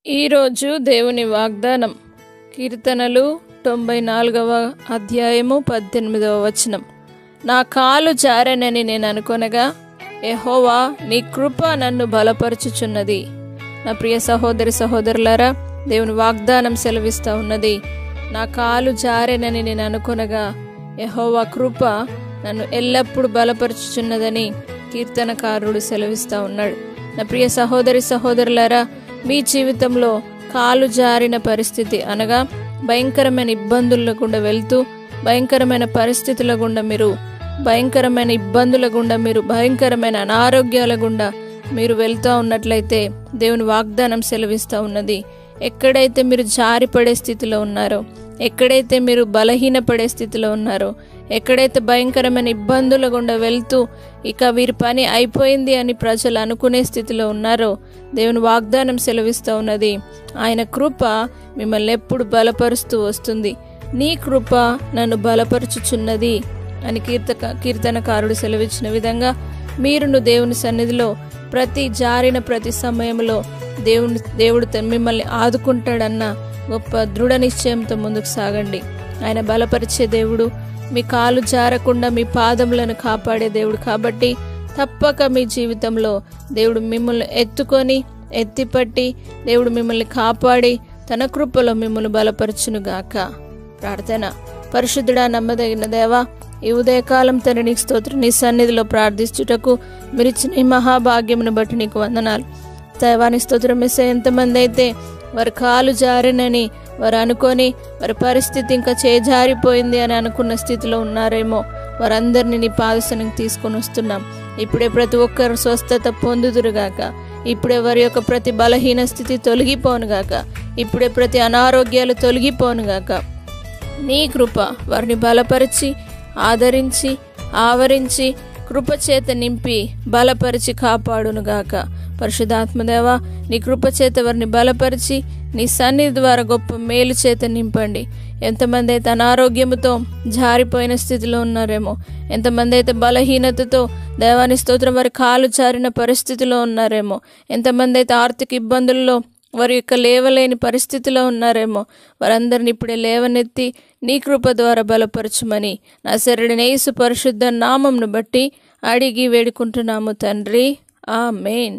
ఈరోజు దేవుని వాగ్దానం కీర్తనలు 94వ అధ్యాయము 18వ వచనం. నా కాలు జారెనని నేను అనుకొనగా యెహోవా నీ కృప నన్ను బలపరచుచున్నది. నా ప్రియ సహోదరి సహోదరులారా, దేవుని వాగ్దానం సెలవిస్తూ ఉన్నది, నా కాలు జారెనని నేను అనుకొనగా యెహోవా కృప నన్ను ఎల్లప్పుడూ బలపరచుచున్నదని కీర్తనకారుడు సెలవిస్తూ ఉన్నాడు. నా ప్రియ సహోదరి సహోదరులారా, మీ జీవితంలో కాలు జారిన పరిస్థితి అనగా భయంకరమైన ఇబ్బందుల గుండా వెళ్తూ భయంకరమైన పరిస్థితుల గుండా మీరు భయంకరమైన అనారోగ్యాల గుండా మీరు వెళ్తూ ఉన్నట్లయితే దేవుని వాగ్దానం సెలవిస్తూ ఉన్నది, ఎక్కడైతే మీరు జారిపడే స్థితిలో ఉన్నారో, ఎక్కడైతే మీరు బలహీనపడే స్థితిలో ఉన్నారో, ఎక్కడైతే భయంకరమైన ఇబ్బందుల గుండా వెళ్తూ ఇక వీరి పని అయిపోయింది అని ప్రజలు అనుకునే స్థితిలో ఉన్నారో, దేవుని వాగ్దానం సెలవిస్తూ ఉన్నది, ఆయన కృప మిమ్మల్ని ఎప్పుడు బలపరుస్తూ వస్తుంది. నీ కృప నన్ను బలపరుచుచున్నది అని కీర్తనకారుడు సెలవిచ్చిన విధంగా మీరును దేవుని సన్నిధిలో జారిన ప్రతి సమయంలో దేవుడు మిమ్మల్ని ఆదుకుంటాడన్న గొప్ప దృఢ నిశ్చయంతో ముందుకు సాగండి. ఆయన బలపరిచే దేవుడు, మీ కాలు జారకుండా మీ పాదములను కాపాడే దేవుడు. కాబట్టి తప్పక మీ జీవితంలో దేవుడు మిమ్మల్ని ఎత్తిపట్టి దేవుడు మిమ్మల్ని కాపాడి తన కృపలో మిమ్మల్ని బలపరచునుగాక. ప్రార్థన. పరిశుద్ధుడా, నమ్మదగిన దేవా, ఈ ఉదయకాలం తండ్రి నీకు స్తోత్రం. నీ సన్నిధిలో ప్రార్థించుటకు మీరు ఇచ్చిన ఈ మహాభాగ్యమును బట్టి నీకు వందనాలు. దైవాని స్తోత్రం. మెస్సే, ఎంతమంది అయితే వారి కాలు జారినని వారు అనుకొని వారి పరిస్థితి ఇంకా చేజారిపోయింది అని అనుకున్న స్థితిలో ఉన్నారేమో, వారందరినీ నీ పాదసనికి తీసుకొని వస్తున్నాం. ఇప్పుడే ప్రతి ఒక్కరు స్వస్థత పొందుదురుగాక. ఇప్పుడే వారి యొక్క ప్రతి బలహీన స్థితి తొలగిపోనుగాక. ఇప్పుడే ప్రతి అనారోగ్యాలు తొలగిపోనుగాక. నీ కృప వారిని బలపరిచి ఆదరించి ఆవరించి కృపచేత నింపి బలపరిచి కాపాడునుగాక. పరిశుద్ధాత్మదేవ, నీ కృపచేత వారిని బలపరిచి నీ సన్నిధి ద్వారా గొప్ప మేలు చేత నింపండి. ఎంతమంది అయితే అనారోగ్యముతో జారిపోయిన స్థితిలో ఉన్నారేమో, ఎంతమంది అయితే బలహీనతతో దైవాని స్తోత్రం వారి కాలు జారిన పరిస్థితిలో ఉన్నారేమో, ఎంతమంది అయితే ఆర్థిక ఇబ్బందుల్లో వారి యొక్క లేవలేని పరిస్థితిలో ఉన్నారేమో, వారందరిని ఇప్పుడే లేవనెత్తి నీ కృప ద్వారా బలపరచుమని నజరేయుడైన యేసు పరిశుద్ధ నామమును బట్టి అడిగి వేడుకుంటున్నాము తండ్రి. ఆమేన్.